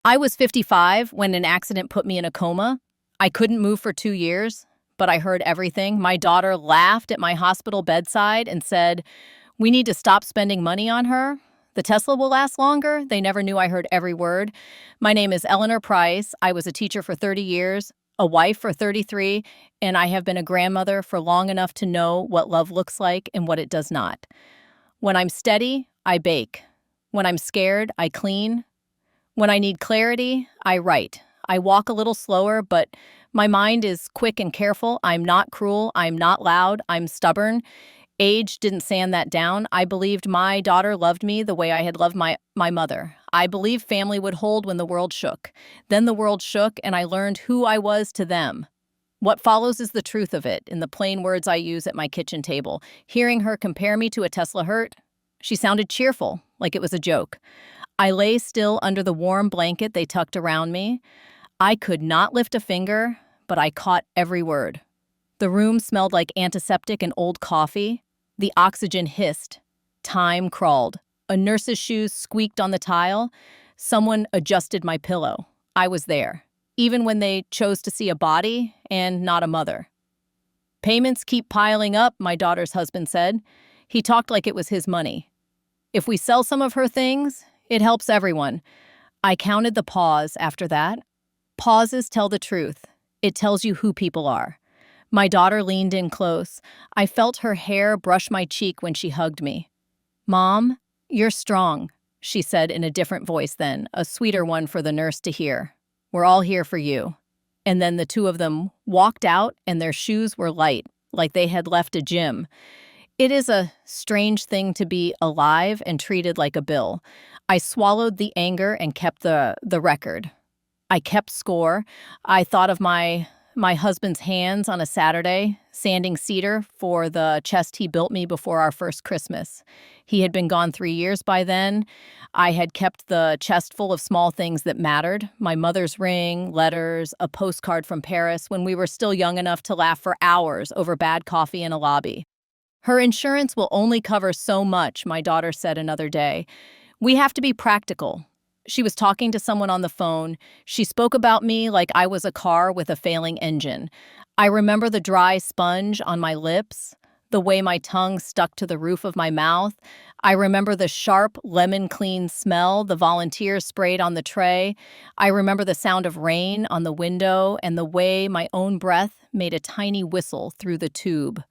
I was 55 when an accident put me in a coma. I couldn't move for 2 years, but I heard everything. My daughter laughed at my hospital bedside and said, "We need to stop spending money on her. The Tesla will last longer." They never knew I heard every word. My name is Eleanor Price. I was a teacher for 30 years, a wife for 33, and I have been a grandmother for long enough to know what love looks like and what it does not. When I'm steady, I bake. When I'm scared, I clean. When I need clarity, I write. I walk a little slower, but my mind is quick and careful. I'm not cruel. I'm not loud. I'm stubborn. Age didn't sand that down. I believed my daughter loved me the way I had loved my mother. I believed family would hold when the world shook. Then the world shook, and I learned who I was to them. What follows is the truth of it, in the plain words I use at my kitchen table. Hearing her compare me to a Tesla hurt, she sounded cheerful, like it was a joke. I lay still under the warm blanket they tucked around me. I could not lift a finger, but I caught every word. The room smelled like antiseptic and old coffee. The oxygen hissed. Time crawled. A nurse's shoes squeaked on the tile. Someone adjusted my pillow. I was there, even when they chose to see a body and not a mother. "Payments keep piling up," my daughter's husband said. He talked like it was his money. "If we sell some of her things, it helps everyone." I counted the pause after that. Pauses tell the truth. It tells you who people are. My daughter leaned in close. I felt her hair brush my cheek when she hugged me. "Mom, you're strong," she said in a different voice then, a sweeter one for the nurse to hear. "We're all here for you." And then the two of them walked out, and their shoes were light, like they had left a gym. It is a strange thing to be alive and treated like a bill. I swallowed the anger and kept the record. I kept score. I thought of my husband's hands on a Saturday, sanding cedar for the chest he built me before our first Christmas. He had been gone 3 years by then. I had kept the chest full of small things that mattered: my mother's ring, letters, a postcard from Paris when we were still young enough to laugh for hours over bad coffee in a lobby. "Her insurance will only cover so much," my daughter said another day. "We have to be practical." She was talking to someone on the phone. She spoke about me like I was a car with a failing engine. I remember the dry sponge on my lips, the way my tongue stuck to the roof of my mouth. I remember the sharp, lemon-clean smell the volunteers sprayed on the tray. I remember the sound of rain on the window and the way my own breath made a tiny whistle through the tube.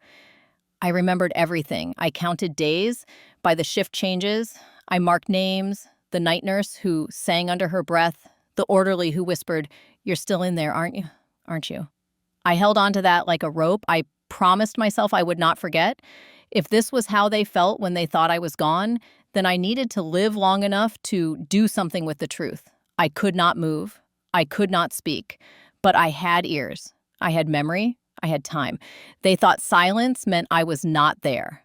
I remembered everything. I counted days by the shift changes. I marked names: the night nurse who sang under her breath, the orderly who whispered, "You're still in there, aren't you? Aren't you?" I held on to that like a rope. I promised myself I would not forget. If this was how they felt when they thought I was gone, then I needed to live long enough to do something with the truth. I could not move. I could not speak. But I had ears. I had memory. I had time. They thought silence meant I was not there.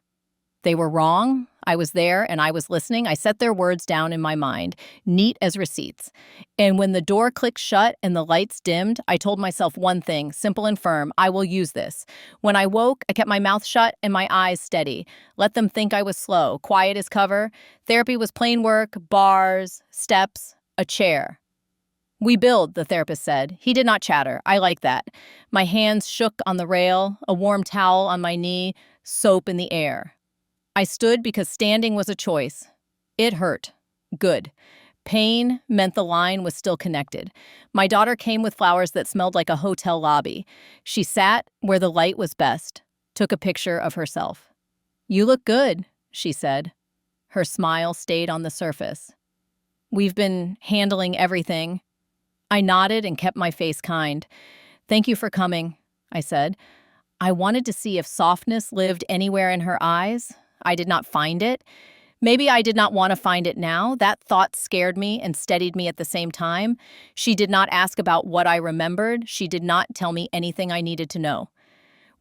They were wrong. I was there and I was listening. I set their words down in my mind, neat as receipts. And when the door clicked shut and the lights dimmed, I told myself one thing, simple and firm: I will use this. When I woke, I kept my mouth shut and my eyes steady. Let them think I was slow, quiet as cover. Therapy was plain work: bars, steps, a chair. "We build," the therapist said. He did not chatter. I like that. My hands shook on the rail, a warm towel on my knee, soap in the air. I stood because standing was a choice. It hurt. Good. Pain meant the line was still connected. My daughter came with flowers that smelled like a hotel lobby. She sat where the light was best, took a picture of herself. "You look good," she said. Her smile stayed on the surface. "We've been handling everything." I nodded and kept my face kind. "Thank you for coming," I said. I wanted to see if softness lived anywhere in her eyes. I did not find it. Maybe I did not want to find it now. That thought scared me and steadied me at the same time. She did not ask about what I remembered. She did not tell me anything I needed to know.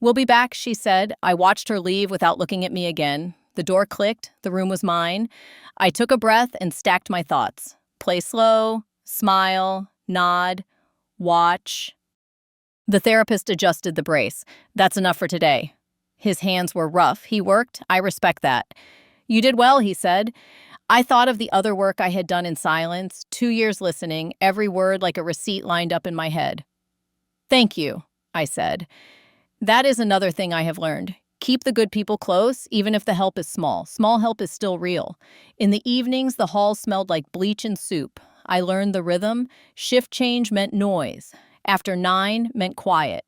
"We'll be back," she said. I watched her leave without looking at me again. The door clicked. The room was mine. I took a breath and stacked my thoughts. Play slow, smile, nod, watch. The therapist adjusted the brace. "That's enough for today." His hands were rough. He worked. I respect that. "You did well," he said. I thought of the other work I had done in silence, 2 years listening, every word like a receipt lined up in my head. Thank you, I said. That is another thing I have learned. Keep the good people close, even if the help is small. Small help is still real. In the evenings, the hall smelled like bleach and soup. I learned the rhythm. Shift change meant noise. After 9 meant quiet.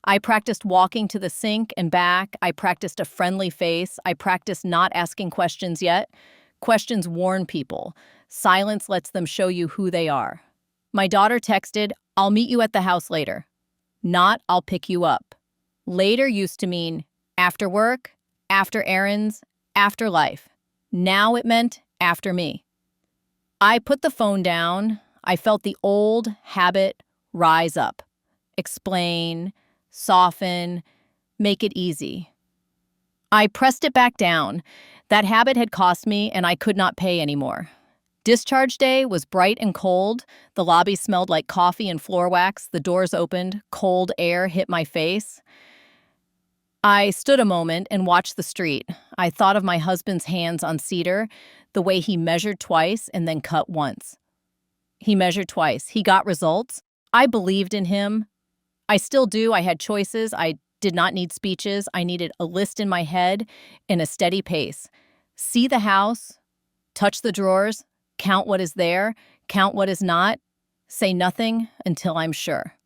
I practiced walking to the sink and back. I practiced a friendly face. I practiced not asking questions yet. Questions warn people. Silence lets them show you who they are. My daughter texted, "I'll meet you at the house later." Not, "I'll pick you up." Later used to mean after work, after errands, after life. Now it meant after me. I put the phone down. I felt the old habit rise up. Explain, soften, make it easy. I pressed it back down. That habit had cost me, and I could not pay anymore. Discharge day was bright and cold. The lobby smelled like coffee and floor wax. The doors opened. Cold air hit my face. I stood a moment and watched the street. I thought of my husband's hands on cedar, the way he measured twice and then cut once. He measured twice. He got results. I believed in him. I still do. I had choices. I did not need speeches. I needed a list in my head and a steady pace. See the house, touch the drawers, count what is there, count what is not, say nothing until I'm sure.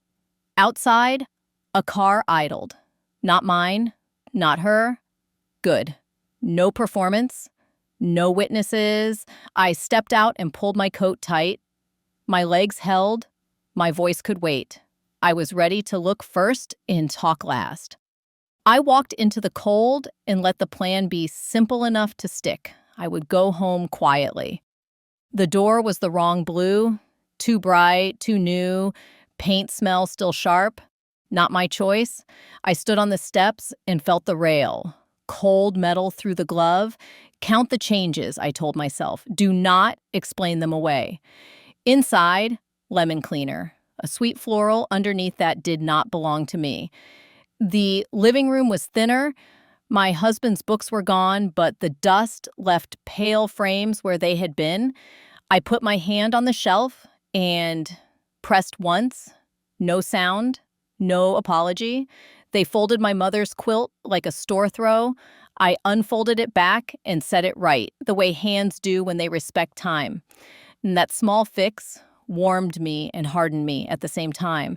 Outside, a car idled. Not mine, not her. Good. No performance, no witnesses. I stepped out and pulled my coat tight. My legs held. My voice could wait. I was ready to look first and talk last. I walked into the cold and let the plan be simple enough to stick. I would go home quietly. The door was the wrong blue, too bright, too new, paint smell still sharp. Not my choice. I stood on the steps and felt the rail. Cold metal through the glove. Count the changes, I told myself. Do not explain them away. Inside, lemon cleaner. A sweet floral underneath that did not belong to me. The living room was thinner. My husband's books were gone, but the dust left pale frames where they had been. I put my hand on the shelf and pressed once. No sound. No apology. They folded my mother's quilt like a store throw. I unfolded it back and set it right, the way hands do when they respect time. And that small fix warmed me and hardened me at the same time.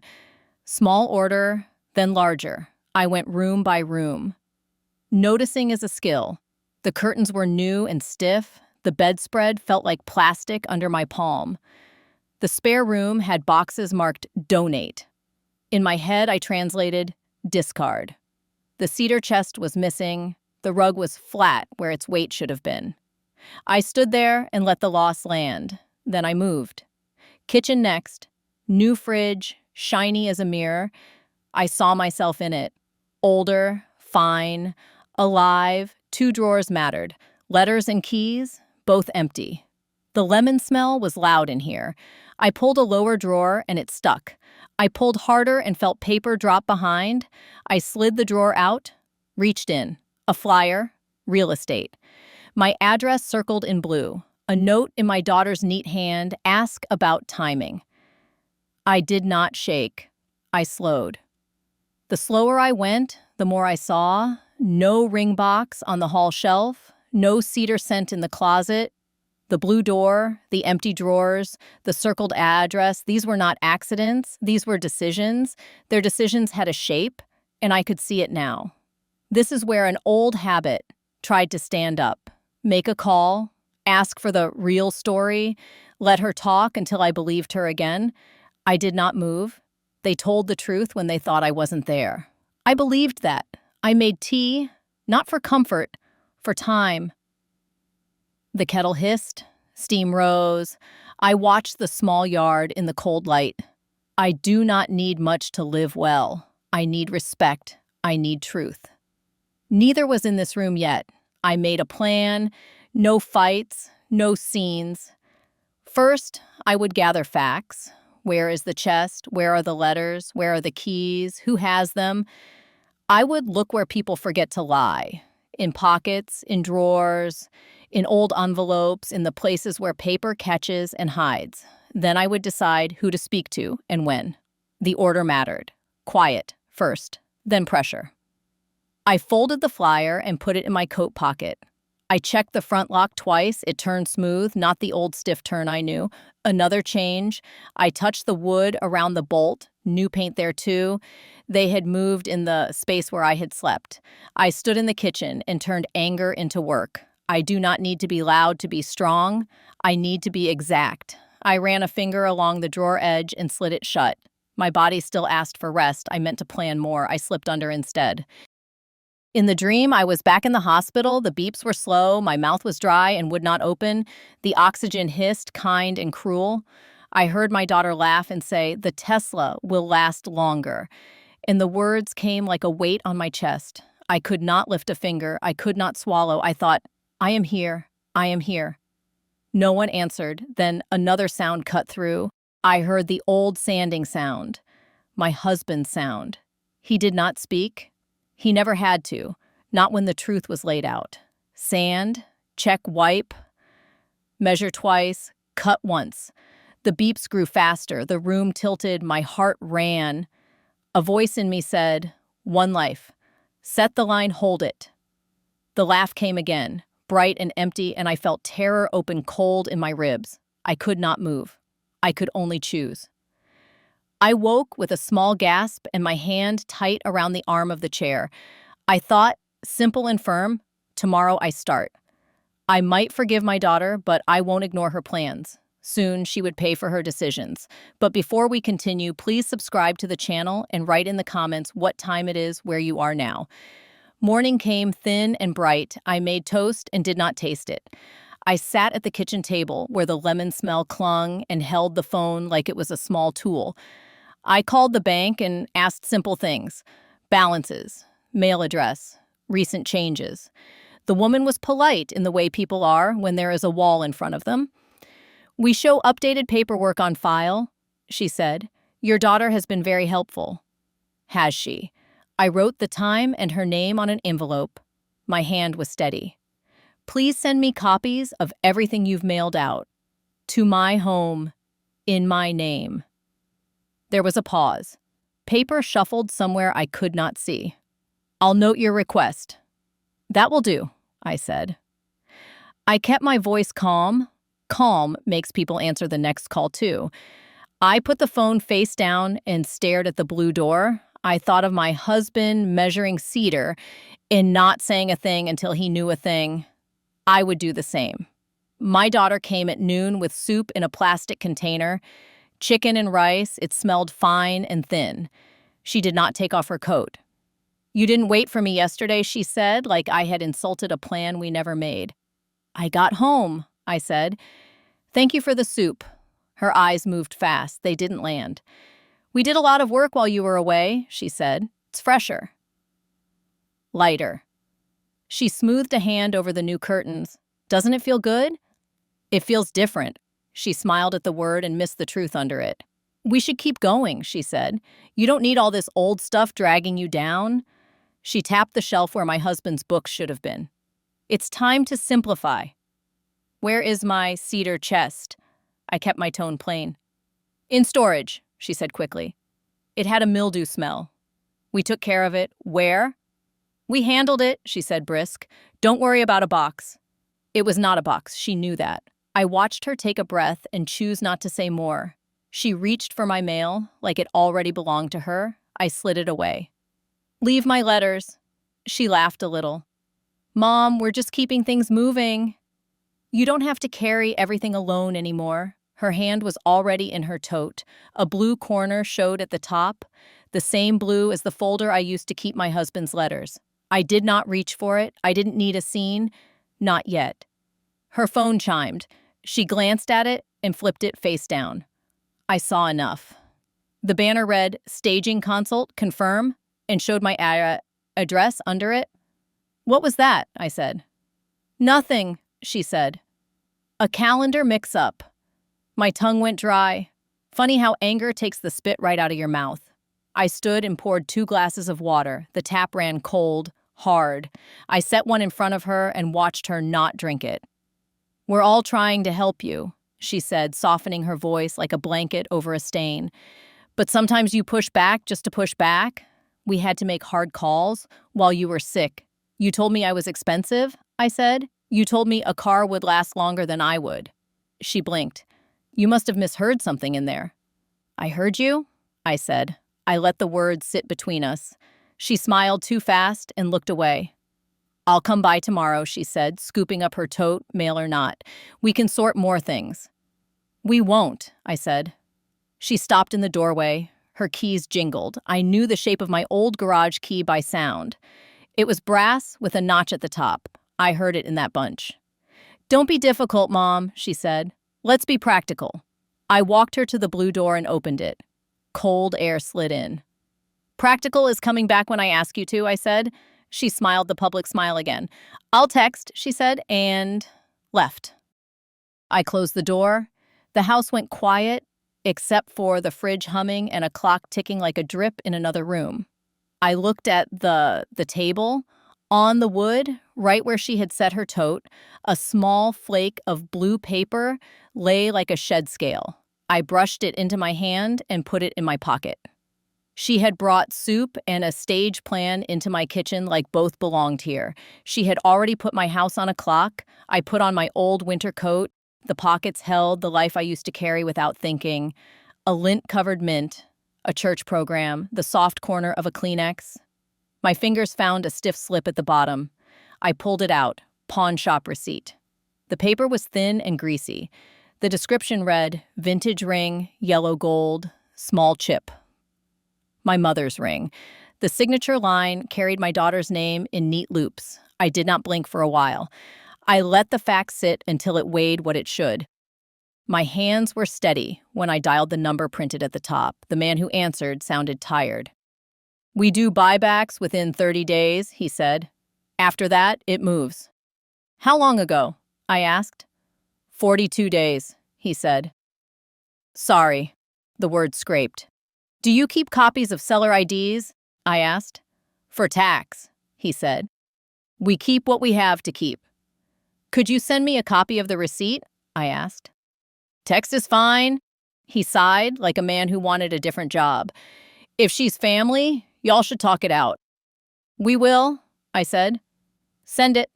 Small order, then larger. I went room by room. Noticing is a skill. The curtains were new and stiff. The bedspread felt like plastic under my palm. The spare room had boxes marked donate. In my head, I translated discard. The cedar chest was missing. The rug was flat where its weight should have been. I stood there and let the loss land. Then I moved. Kitchen next. New fridge, shiny as a mirror. I saw myself in it. Older, fine, alive. 2 drawers mattered. Letters and keys, both empty. The lemon smell was loud in here. I pulled a lower drawer and it stuck. I pulled harder and felt paper drop behind. I slid the drawer out, reached in. A flyer, real estate. My address circled in blue. A note in my daughter's neat hand, ask about timing. I did not shake. I slowed. The slower I went, the more I saw. No ring box on the hall shelf, no cedar scent in the closet. The blue door, the empty drawers, the circled address, these were not accidents. These were decisions. Their decisions had a shape, and I could see it now. This is where an old habit tried to stand up, make a call, ask for the real story, let her talk until I believed her again. I did not move. They told the truth when they thought I wasn't there. I believed that. I made tea, not for comfort, for time. The kettle hissed, steam rose. I watched the small yard in the cold light. I do not need much to live well. I need respect. I need truth. Neither was in this room yet. I made a plan. No fights, no scenes. First, I would gather facts. Where is the chest? Where are the letters? Where are the keys? Who has them? I would look where people forget to lie. In pockets, in drawers, in old envelopes, in the places where paper catches and hides. Then I would decide who to speak to and when. The order mattered. Quiet first, then pressure. I folded the flyer and put it in my coat pocket. I checked the front lock twice. It turned smooth, not the old stiff turn I knew. Another change. I touched the wood around the bolt. New paint there too. They had moved in the space where I had slept. I stood in the kitchen and turned anger into work. I do not need to be loud to be strong. I need to be exact. I ran a finger along the drawer edge and slid it shut. My body still asked for rest. I meant to plan more. I slipped under instead. In the dream, I was back in the hospital. The beeps were slow. My mouth was dry and would not open. The oxygen hissed, kind and cruel. I heard my daughter laugh and say, "The Tesla will last longer." And the words came like a weight on my chest. I could not lift a finger. I could not swallow. I thought, I am here. I am here. No one answered. Then another sound cut through. I heard the old sanding sound. My husband's sound. He did not speak. He never had to, not when the truth was laid out. Sand, check, wipe, measure twice, cut once. The beeps grew faster, the room tilted, my heart ran. A voice in me said, "One life. Set the line, hold it." The laugh came again, bright and empty, and I felt terror open cold in my ribs. I could not move. I could only choose. I woke with a small gasp and my hand tight around the arm of the chair. I thought, simple and firm, tomorrow I start. I might forgive my daughter, but I won't ignore her plans. Soon she would pay for her decisions. But before we continue, please subscribe to the channel and write in the comments what time it is where you are now. Morning came thin and bright. I made toast and did not taste it. I sat at the kitchen table where the lemon smell clung and held the phone like it was a small tool. I called the bank and asked simple things. Balances, mail address, recent changes. The woman was polite in the way people are when there is a wall in front of them. "We show updated paperwork on file," she said. "Your daughter has been very helpful." Has she? I wrote the time and her name on an envelope. My hand was steady. "Please send me copies of everything you've mailed out. To my home, in my name." There was a pause. Paper shuffled somewhere I could not see. "I'll note your request." "That will do," I said. I kept my voice calm. Calm makes people answer the next call too. I put the phone face down and stared at the blue door. I thought of my husband measuring cedar and not saying a thing until he knew a thing. I would do the same. My daughter came at noon with soup in a plastic container. Chicken and rice, it smelled fine and thin. She did not take off her coat. "You didn't wait for me yesterday," she said, like I had insulted a plan we never made. "I got home," I said. "Thank you for the soup." Her eyes moved fast. They didn't land. "We did a lot of work while you were away," she said. "It's fresher." Lighter. She smoothed a hand over the new curtains. "Doesn't it feel good?" "It feels different." She smiled at the word and missed the truth under it. "We should keep going," she said. "You don't need all this old stuff dragging you down." She tapped the shelf where my husband's books should have been. "It's time to simplify." "Where is my cedar chest?" I kept my tone plain. "In storage," she said quickly. It had a mildew smell. "We took care of it." "Where?" "We handled it," she said brisk. "Don't worry about a box." It was not a box. She knew that. I watched her take a breath and choose not to say more. She reached for my mail like it already belonged to her. I slid it away. "Leave my letters." She laughed a little. "Mom, we're just keeping things moving." "You don't have to carry everything alone anymore." Her hand was already in her tote. A blue corner showed at the top, the same blue as the folder I used to keep my husband's letters. I did not reach for it. I didn't need a scene. Not yet. Her phone chimed. She glanced at it and flipped it face down. I saw enough. The banner read, "Staging consult, confirm," and showed my address under it. "What was that?" I said. "Nothing," she said. "A calendar mix-up." My tongue went dry. Funny how anger takes the spit right out of your mouth. I stood and poured 2 glasses of water. The tap ran cold, hard. I set one in front of her and watched her not drink it. We're all trying to help you, she said, softening her voice like a blanket over a stain. But sometimes you push back just to push back. We had to make hard calls while you were sick. You told me I was expensive, I said. You told me a car would last longer than I would. She blinked. You must have misheard something in there. I heard you, I said. I let the words sit between us. She smiled too fast and looked away. I'll come by tomorrow, she said, scooping up her tote, mail or not. We can sort more things. We won't, I said. She stopped in the doorway. Her keys jingled. I knew the shape of my old garage key by sound. It was brass with a notch at the top. I heard it in that bunch. Don't be difficult, Mom, she said. Let's be practical. I walked her to the blue door and opened it. Cold air slid in. Practical is coming back when I ask you to, I said. She smiled the public smile again. I'll text, she said, and left. I closed the door. The house went quiet, except for the fridge humming and a clock ticking like a drip in another room. I looked at the table. On the wood, right where she had set her tote, a small flake of blue paper lay like a shed scale. I brushed it into my hand and put it in my pocket. She had brought soup and a stage plan into my kitchen like both belonged here. She had already put my house on a clock. I put on my old winter coat. The pockets held the life I used to carry without thinking. A lint-covered mint, a church program, the soft corner of a Kleenex. My fingers found a stiff slip at the bottom. I pulled it out, pawn shop receipt. The paper was thin and greasy. The description read, vintage ring, yellow gold, small chip. My mother's ring. The signature line carried my daughter's name in neat loops. I did not blink for a while. I let the fact sit until it weighed what it should. My hands were steady when I dialed the number printed at the top. The man who answered sounded tired. We do buybacks within 30 days, he said. After that, it moves. How long ago? I asked. 42 days, he said. Sorry, the word scraped. Do you keep copies of seller IDs? I asked. For tax, he said. We keep what we have to keep. Could you send me a copy of the receipt? I asked. Text is fine. He sighed like a man who wanted a different job. If she's family, y'all should talk it out. We will, I said. Send it.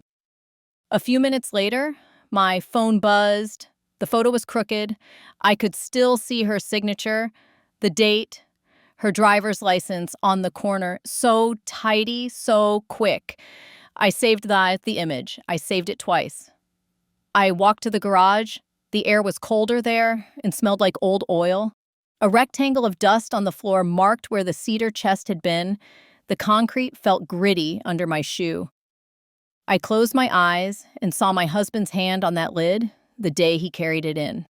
A few minutes later, my phone buzzed. The photo was crooked. I could still see her signature, the date, her driver's license on the corner. So tidy, so quick. I saved the image. I saved it twice. I walked to the garage. The air was colder there and smelled like old oil. A rectangle of dust on the floor marked where the cedar chest had been. The concrete felt gritty under my shoe. I closed my eyes and saw my husband's hand on that lid the day he carried it in.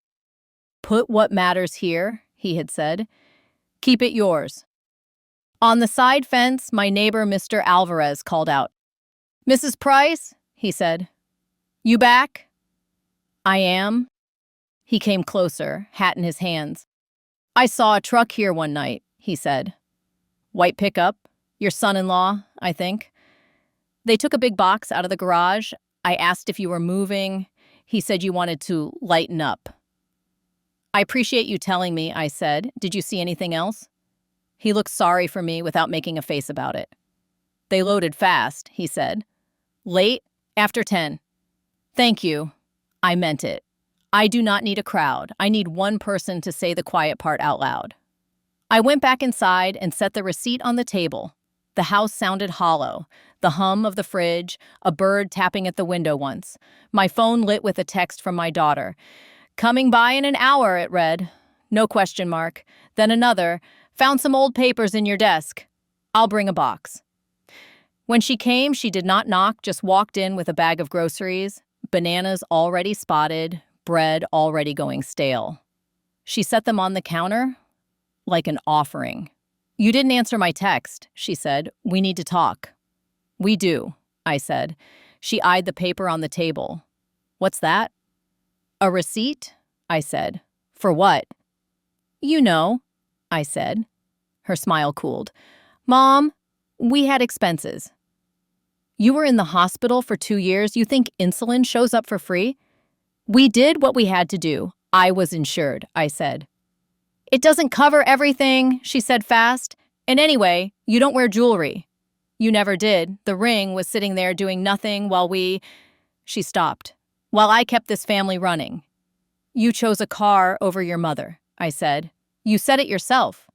Put what matters here, he had said. Keep it yours. On the side fence, my neighbor, Mr. Alvarez, called out. Mrs. Price, he said. You back? I am. He came closer, hat in his hands. I saw a truck here one night, he said. White pickup, your son-in-law, I think. They took a big box out of the garage. I asked if you were moving. He said you wanted to lighten up. I appreciate you telling me, I said. Did you see anything else? He looked sorry for me without making a face about it. They loaded fast, he said. Late, after 10. Thank you. I meant it. I do not need a crowd. I need one person to say the quiet part out loud. I went back inside and set the receipt on the table. The house sounded hollow. The hum of the fridge, a bird tapping at the window once. My phone lit with a text from my daughter. Coming by in an hour, it read. No question mark. Then another. Found some old papers in your desk. I'll bring a box. When she came, she did not knock, just walked in with a bag of groceries, bananas already spotted, bread already going stale. She set them on the counter like an offering. You didn't answer my text, she said. We need to talk. We do, I said. She eyed the paper on the table. What's that? A receipt? I said. For what? You know, I said. Her smile cooled. Mom, we had expenses. You were in the hospital for 2 years. You think insulin shows up for free? We did what we had to do. I was insured, I said. It doesn't cover everything, she said fast. And anyway, you don't wear jewelry. You never did. The ring was sitting there doing nothing while we… She stopped. While I kept this family running. You chose a car over your mother, I said. You said it yourself.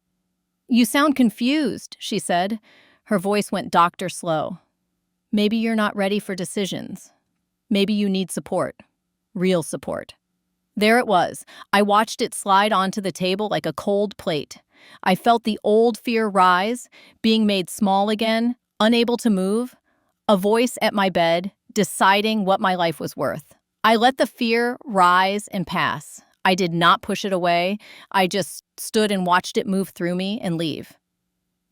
You sound confused, she said. Her voice went doctor slow. Maybe you're not ready for decisions. Maybe you need support. Real support. There it was. I watched it slide onto the table like a cold plate. I felt the old fear rise, being made small again, unable to move. A voice at my bed, deciding what my life was worth. I let the fear rise and pass. I did not push it away. I just stood and watched it move through me and leave.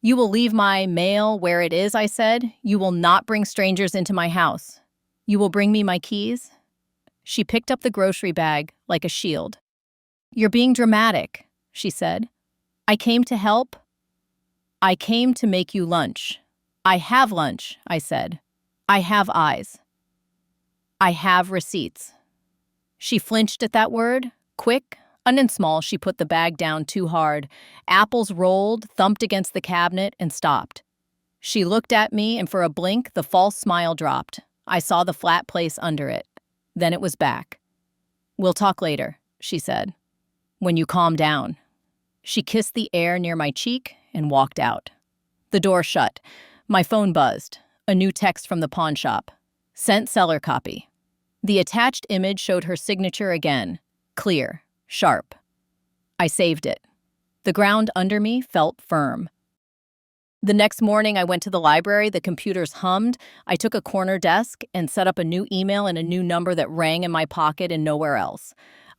You will leave my mail where it is, I said. You will not bring strangers into my house. You will bring me my keys? She picked up the grocery bag like a shield. You're being dramatic, she said. I came to help. I came to make you lunch. I have lunch, I said. I have eyes. I have receipts. She flinched at that word. Quick, and small, she put the bag down too hard. Apples rolled, thumped against the cabinet, and stopped. She looked at me, and for a blink, the false smile dropped. I saw the flat place under it. Then it was back. We'll talk later, she said. When you calm down. She kissed the air near my cheek and walked out. The door shut. My phone buzzed. A new text from the pawn shop. Sent seller copy. The attached image showed her signature again. Clear. Sharp. I saved it. The ground under me felt firm. The next morning, I went to the library. The computers hummed. I took a corner desk and set up a new email and a new number that rang in my pocket and nowhere else.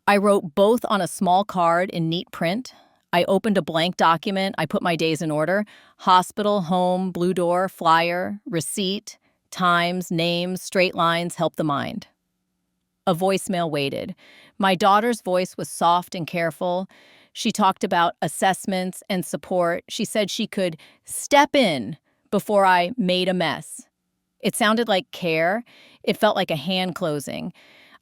I wrote both on a small card in neat print. I opened a blank document. I put my days in order. Hospital, home, blue door, flyer, receipt, times, names, straight lines, help the mind. A voicemail waited. My daughter's voice was soft and careful. She talked about assessments and support. She said she could step in before I made a mess. It sounded like care. It felt like a hand closing.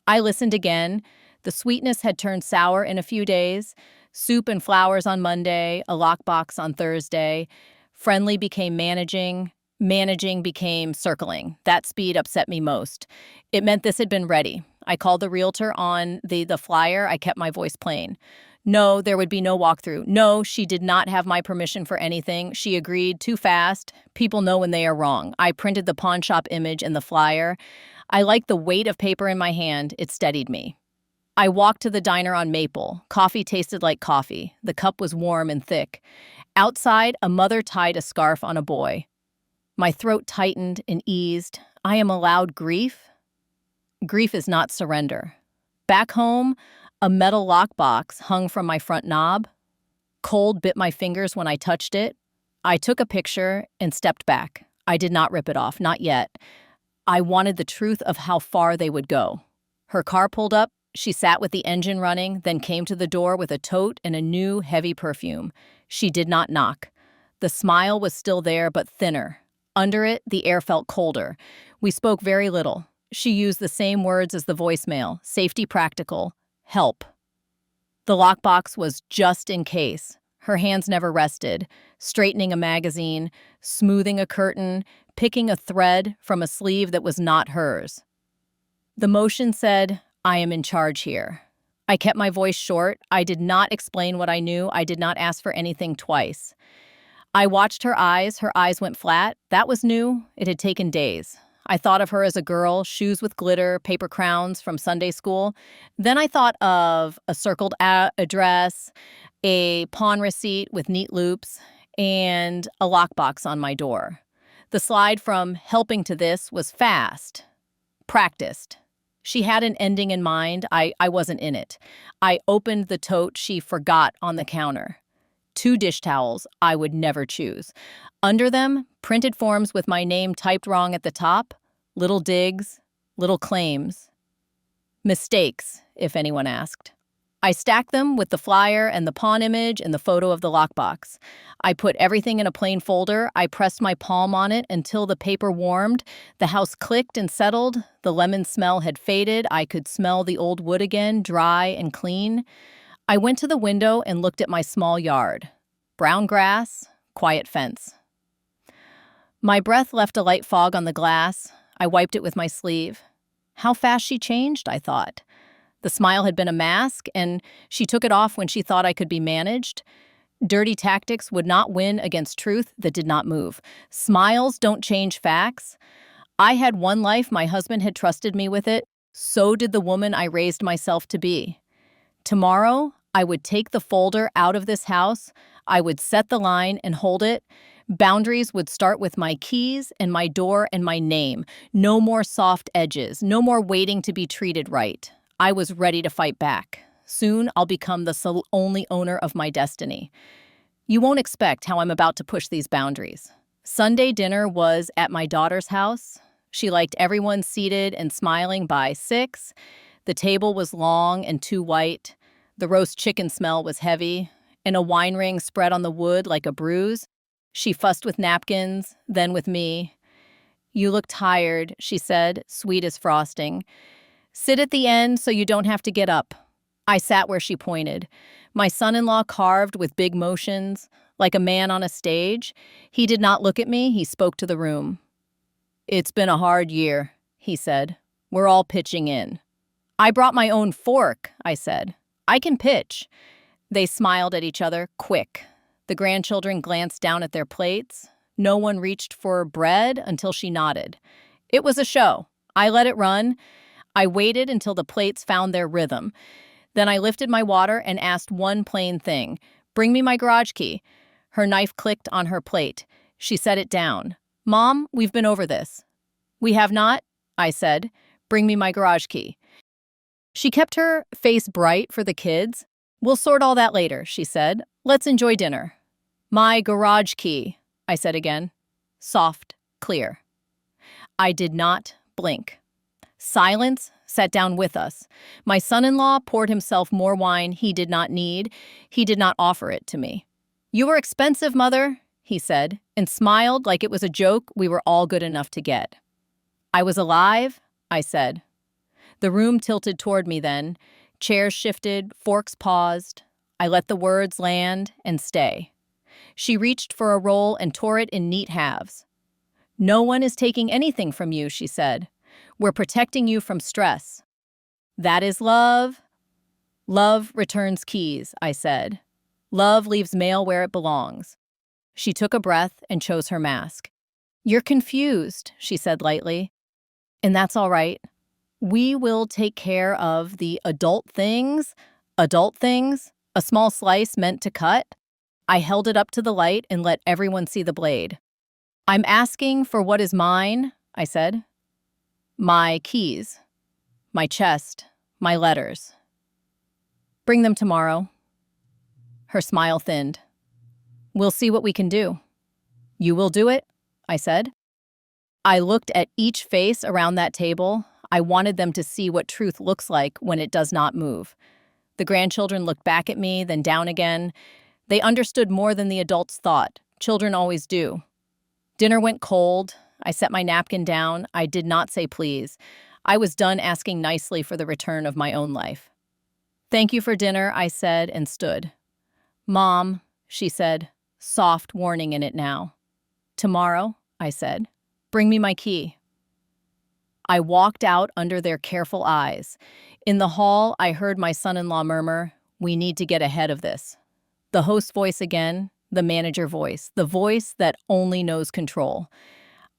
I listened again. The sweetness had turned sour in a few days. Soup and flowers on Monday, a lockbox on Thursday. Friendly became managing. Managing became circling. That speed upset me most. It meant this had been ready. I called the realtor on the flyer. I kept my voice plain. No, there would be no walkthrough. No, she did not have my permission for anything. She agreed too fast. People know when they are wrong. I printed the pawn shop image and the flyer. I liked the weight of paper in my hand. It steadied me. I walked to the diner on Maple. Coffee tasted like coffee. The cup was warm and thick. Outside, a mother tied a scarf on a boy. My throat tightened and eased. I am allowed grief? Grief is not surrender. Back home, a metal lockbox hung from my front knob. Cold bit my fingers when I touched it. I took a picture and stepped back. I did not rip it off, not yet. I wanted the truth of how far they would go. Her car pulled up. She sat with the engine running, then came to the door with a tote and a new, heavy perfume. She did not knock. The smile was still there, but thinner. Under it, the air felt colder. We spoke very little. She used the same words as the voicemail, safety practical, help. The lockbox was just in case. Her hands never rested, straightening a magazine, smoothing a curtain, picking a thread from a sleeve that was not hers. The motion said, I am in charge here. I kept my voice short. I did not explain what I knew. I did not ask for anything twice. I watched her eyes. Her eyes went flat. That was new. It had taken days. I thought of her as a girl, shoes with glitter, paper crowns from Sunday school. Then I thought of a circled address, a pawn receipt with neat loops, and a lockbox on my door. The slide from helping to this was fast, practiced. She had an ending in mind. I wasn't in it. I opened the tote she forgot on the counter. 2 dish towels I would never choose. Under them, printed forms with my name typed wrong at the top, little digs, little claims. Mistakes, if anyone asked. I stacked them with the flyer and the pawn image and the photo of the lockbox. I put everything in a plain folder. I pressed my palm on it until the paper warmed. The house clicked and settled. The lemon smell had faded. I could smell the old wood again, dry and clean. I went to the window and looked at my small yard. Brown grass, quiet fence. My breath left a light fog on the glass. I wiped it with my sleeve. How fast she changed, I thought. The smile had been a mask, and she took it off when she thought I could be managed. Dirty tactics would not win against truth that did not move. Smiles don't change facts. I had one life, my husband had trusted me with it. So did the woman I raised myself to be. Tomorrow, I would take the folder out of this house. I would set the line and hold it. Boundaries would start with my keys and my door and my name. No more soft edges. No more waiting to be treated right. I was ready to fight back. Soon, I'll become the only owner of my destiny. You won't expect how I'm about to push these boundaries. Sunday dinner was at my daughter's house. She liked everyone seated and smiling by 6. The table was long and too white. The roast chicken smell was heavy, and a wine ring spread on the wood like a bruise. She fussed with napkins, then with me. "You look tired," she said, sweet as frosting. "Sit at the end so you don't have to get up." I sat where she pointed. My son-in-law carved with big motions, like a man on a stage. He did not look at me, he spoke to the room. "It's been a hard year," he said. "We're all pitching in." "I brought my own fork," I said. "I can pitch." They smiled at each other, quick. The grandchildren glanced down at their plates. No one reached for bread until she nodded. It was a show. I let it run. I waited until the plates found their rhythm. Then I lifted my water and asked one plain thing. "Bring me my garage key." Her knife clicked on her plate. She set it down. "Mom, we've been over this." "We have not," I said. "Bring me my garage key." She kept her face bright for the kids. "We'll sort all that later," she said. "Let's enjoy dinner." "My garage key," I said again. Soft, clear. I did not blink. Silence sat down with us. My son-in-law poured himself more wine he did not need. He did not offer it to me. "You were expensive, Mother," he said, and smiled like it was a joke we were all good enough to get. "I was alive," I said. The room tilted toward me then. Chairs shifted, forks paused. I let the words land and stay. She reached for a roll and tore it in neat halves. "No one is taking anything from you," she said. "We're protecting you from stress." "That is love." "Love returns keys," I said. "Love leaves mail where it belongs." She took a breath and chose her mask. "You're confused," she said lightly. "And that's all right. We will take care of the adult things." Adult things? A small slice meant to cut? I held it up to the light and let everyone see the blade. "I'm asking for what is mine," I said. "My keys, my chest, my letters." "Bring them tomorrow." Her smile thinned. "We'll see what we can do." "You will do it?" I said. I looked at each face around that table. I wanted them to see what truth looks like when it does not move. The grandchildren looked back at me, then down again. They understood more than the adults thought. Children always do. Dinner went cold. I set my napkin down. I did not say please. I was done asking nicely for the return of my own life. "Thank you for dinner," I said, and stood. "Mom," she said, soft warning in it now. "Tomorrow," I said. "Bring me my key." I walked out under their careful eyes. In the hall, I heard my son-in-law murmur, "We need to get ahead of this." The host's voice again, the manager voice, the voice that only knows control.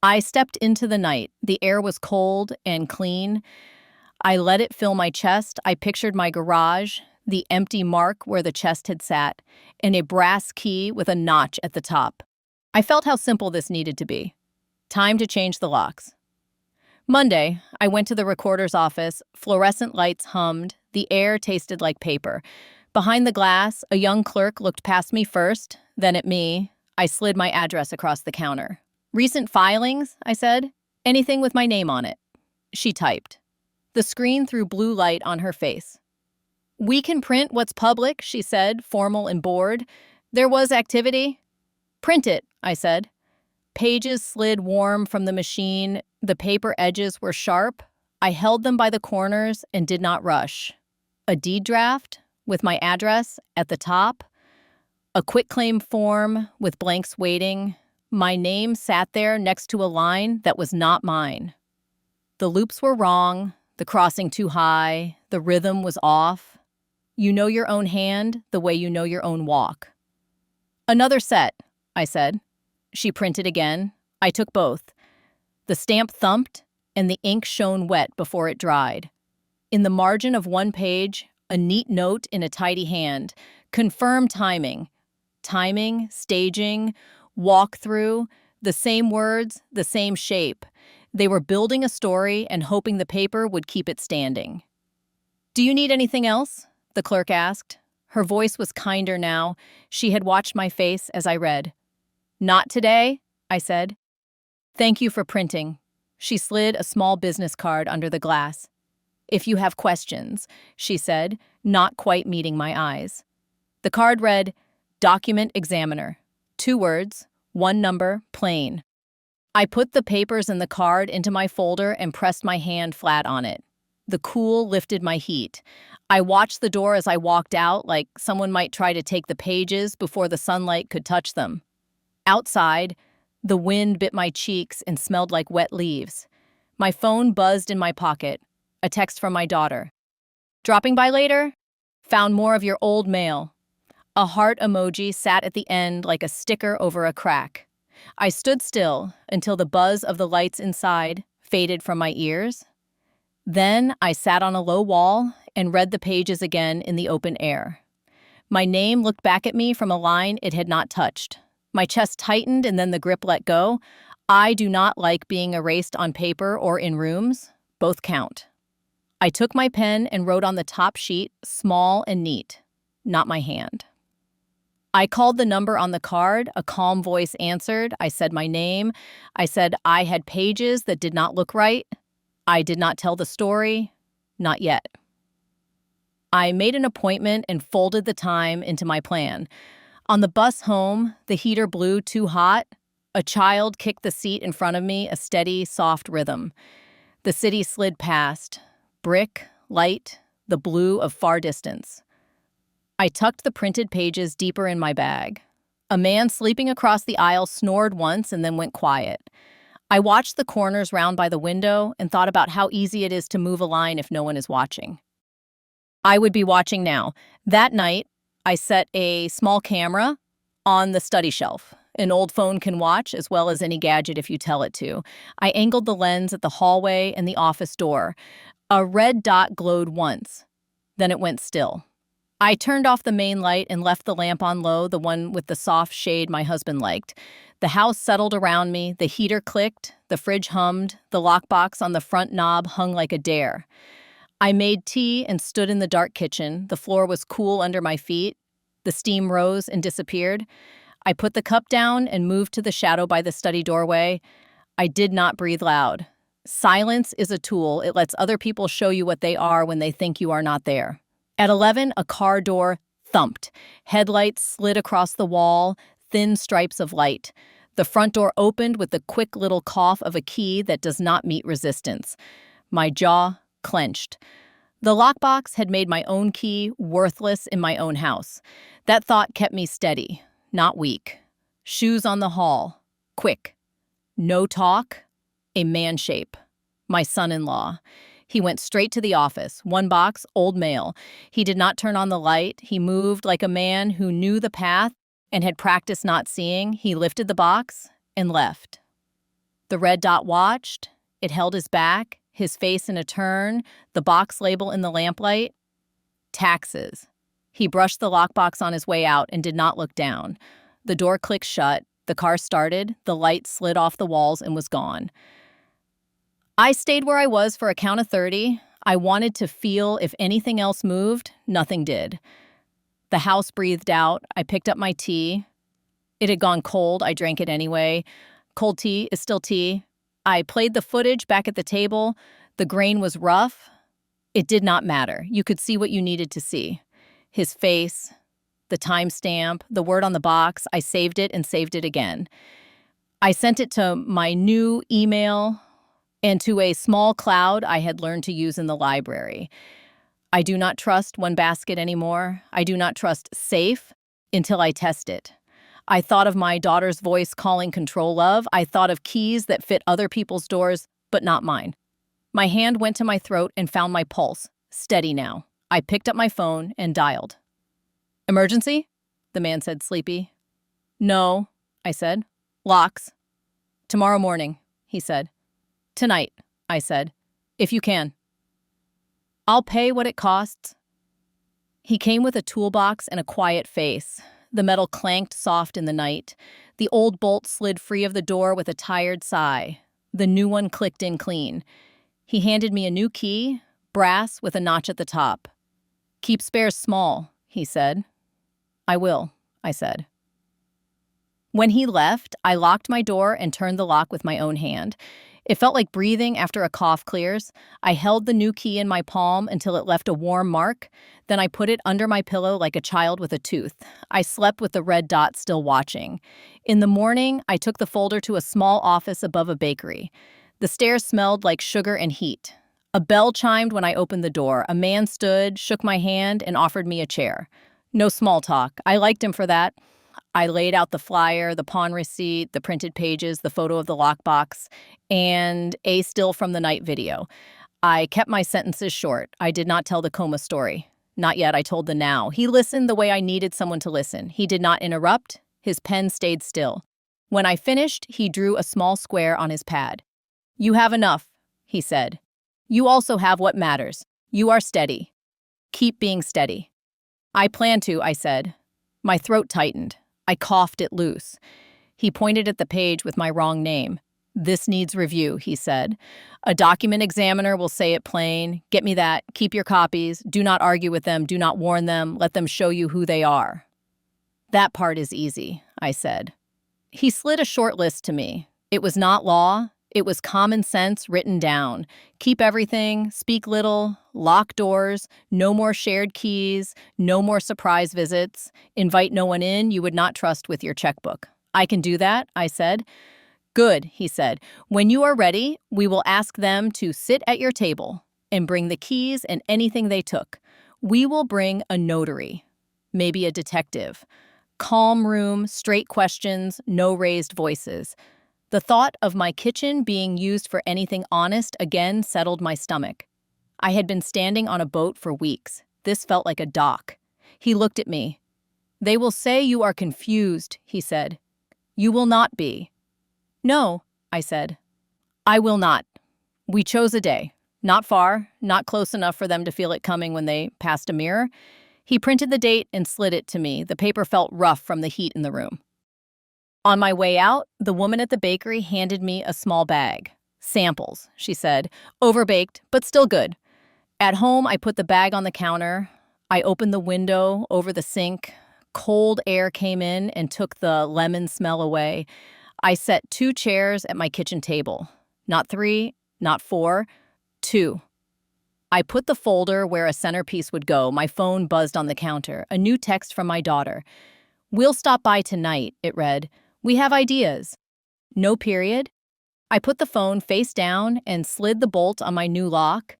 I stepped into the night. The air was cold and clean. I let it fill my chest. I pictured my garage, the empty mark where the chest had sat, and a brass key with a notch at the top. I felt how simple this needed to be. Time to change the locks. Monday, I went to the recorder's office. Fluorescent lights hummed. The air tasted like paper. Behind the glass, a young clerk looked past me first, then at me. I slid my address across the counter. "Recent filings," I said. "Anything with my name on it." She typed. The screen threw blue light on her face. We can print what's public, she said, formal and bored. There was activity. Print it, I said. Pages slid warm from the machine. The paper edges were sharp. I held them by the corners and did not rush. A deed draft with my address at the top. A quitclaim form with blanks waiting. My name sat there next to a line that was not mine. The loops were wrong, the crossing too high, the rhythm was off. You know your own hand the way you know your own walk. Another set, I said. She printed again. I took both. The stamp thumped, and the ink shone wet before it dried. In the margin of one page, a neat note in a tidy hand. Confirm timing. Timing, staging, walkthrough, the same words, the same shape. They were building a story and hoping the paper would keep it standing. Do you need anything else? The clerk asked. Her voice was kinder now. She had watched my face as I read. Not today, I said. Thank you for printing. She slid a small business card under the glass. If you have questions, she said, not quite meeting my eyes. The card read, Document Examiner. 2 words, 1 number, plain. I put the papers and the card into my folder and pressed my hand flat on it. The cool lifted my heat. I watched the door as I walked out, like someone might try to take the pages before the sunlight could touch them. Outside, the wind bit my cheeks and smelled like wet leaves. My phone buzzed in my pocket. A text from my daughter. Dropping by later? Found more of your old mail. A heart emoji sat at the end like a sticker over a crack. I stood still until the buzz of the lights inside faded from my ears. Then I sat on a low wall and read the pages again in the open air. My name looked back at me from a line it had not touched. My chest tightened and then the grip let go. I do not like being erased on paper or in rooms. Both count. I took my pen and wrote on the top sheet, small and neat, not my hand. I called the number on the card. A calm voice answered. I said my name. I said I had pages that did not look right. I did not tell the story. Not yet. I made an appointment and folded the time into my plan. On the bus home, the heater blew too hot. A child kicked the seat in front of me, a steady, soft rhythm. The city slid past. Brick, light, the blue of far distance. I tucked the printed pages deeper in my bag. A man sleeping across the aisle snored once and then went quiet. I watched the corners round by the window and thought about how easy it is to move a line if no one is watching. I would be watching now. That night, I set a small camera on the study shelf. An old phone can watch as well as any gadget if you tell it to. I angled the lens at the hallway and the office door. A red dot glowed once. Then it went still. I turned off the main light and left the lamp on low, the one with the soft shade my husband liked. The house settled around me, the heater clicked, the fridge hummed, the lockbox on the front knob hung like a dare. I made tea and stood in the dark kitchen. The floor was cool under my feet. The steam rose and disappeared. I put the cup down and moved to the shadow by the study doorway. I did not breathe loud. Silence is a tool. It lets other people show you what they are when they think you are not there. At 11, a car door thumped. Headlights slid across the wall, thin stripes of light. The front door opened with the quick little cough of a key that does not meet resistance. My jaw clenched. The lockbox had made my own key worthless in my own house. That thought kept me steady, not weak. Shoes on the hall. Quick. No talk. A man shape. My son-in-law. He went straight to the office. 1 box, old mail. He did not turn on the light. He moved like a man who knew the path and had practiced not seeing. He lifted the box and left. The red dot watched. It held his back, his face in a turn, the box label in the lamplight. Taxes. He brushed the lockbox on his way out and did not look down. The door clicked shut. The car started. The light slid off the walls and was gone. I stayed where I was for a count of 30. I wanted to feel if anything else moved. Nothing did. The house breathed out. I picked up my tea. It had gone cold. I drank it anyway. Cold tea is still tea. I played the footage back at the table. The grain was rough. It did not matter. You could see what you needed to see. His face, the timestamp, the word on the box. I saved it and saved it again. I sent it to my new email and to a small cloud I had learned to use in the library. I do not trust one basket anymore. I do not trust safe until I test it. I thought of my daughter's voice calling control of. I thought of keys that fit other people's doors, but not mine. My hand went to my throat and found my pulse, steady now. I picked up my phone and dialed. Emergency? The man said, sleepy. No, I said. Locks. Tomorrow morning, he said. Tonight, I said. If you can. I'll pay what it costs. He came with a toolbox and a quiet face. The metal clanked soft in the night. The old bolt slid free of the door with a tired sigh. The new one clicked in clean. He handed me a new key, brass with a notch at the top. Keep spares small, he said. I will, I said. When he left, I locked my door and turned the lock with my own hand. It felt like breathing after a cough clears. I held the new key in my palm until it left a warm mark. Then I put it under my pillow like a child with a tooth. I slept with the red dot still watching. In the morning, I took the folder to a small office above a bakery. The stairs smelled like sugar and heat. A bell chimed when I opened the door. A man stood, shook my hand, and offered me a chair. No small talk. I liked him for that. I laid out the flyer, the pawn receipt, the printed pages, the photo of the lockbox, and a still from the night video. I kept my sentences short. I did not tell the coma story. Not yet, I told the now. He listened the way I needed someone to listen. He did not interrupt. His pen stayed still. When I finished, he drew a small square on his pad. You have enough, he said. You also have what matters. You are steady. Keep being steady. I plan to, I said. My throat tightened. I coughed it loose. He pointed at the page with my wrong name. This needs review, he said. A document examiner will say it plain. Get me that. Keep your copies. Do not argue with them. Do not warn them. Let them show you who they are. That part is easy, I said. He slid a short list to me. It was not law. It was common sense written down. Keep everything, speak little, lock doors, no more shared keys, no more surprise visits, invite no one in you would not trust with your checkbook. I can do that, I said. Good, he said. When you are ready, we will ask them to sit at your table and bring the keys and anything they took. We will bring a notary, maybe a detective. Calm room, straight questions, no raised voices. The thought of my kitchen being used for anything honest again settled my stomach. I had been standing on a boat for weeks. This felt like a dock. He looked at me. They will say you are confused, he said. You will not be. No, I said. I will not. We chose a day. Not far, not close enough for them to feel it coming when they passed a mirror. He printed the date and slid it to me. The paper felt rough from the heat in the room. On my way out, the woman at the bakery handed me a small bag. Samples, she said. Overbaked, but still good. At home, I put the bag on the counter. I opened the window over the sink. Cold air came in and took the lemon smell away. I set 2 chairs at my kitchen table. Not 3, not 4, 2. I put the folder where a centerpiece would go. My phone buzzed on the counter. A new text from my daughter. We'll stop by tonight, it read. We have ideas. No period. I put the phone face down and slid the bolt on my new lock.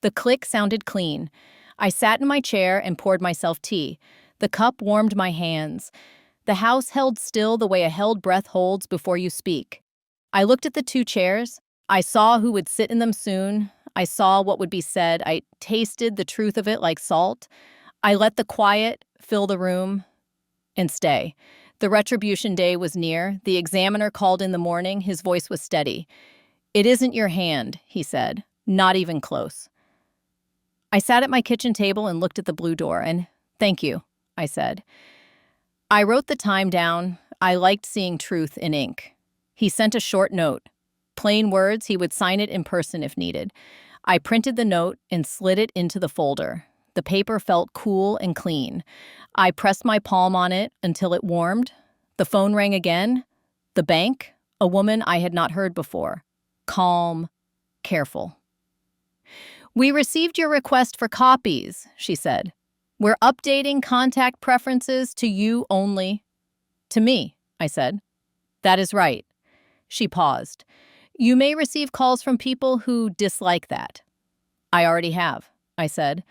The click sounded clean. I sat in my chair and poured myself tea. The cup warmed my hands. The house held still the way a held breath holds before you speak. I looked at the 2 chairs. I saw who would sit in them soon. I saw what would be said. I tasted the truth of it like salt. I let the quiet fill the room and stay. The retribution day was near. The examiner called in the morning. His voice was steady. It isn't your hand, he said. Not even close. I sat at my kitchen table and looked at the blue door, and thank you, I said. I wrote the time down. I liked seeing truth in ink. He sent a short note. Plain words, he would sign it in person if needed. I printed the note and slid it into the folder. The paper felt cool and clean. I pressed my palm on it until it warmed. The phone rang again. The bank, a woman I had not heard before. Calm, careful. We received your request for copies, she said. We're updating contact preferences to you only. To me, I said. That is right. She paused. You may receive calls from people who dislike that. I already have, I said.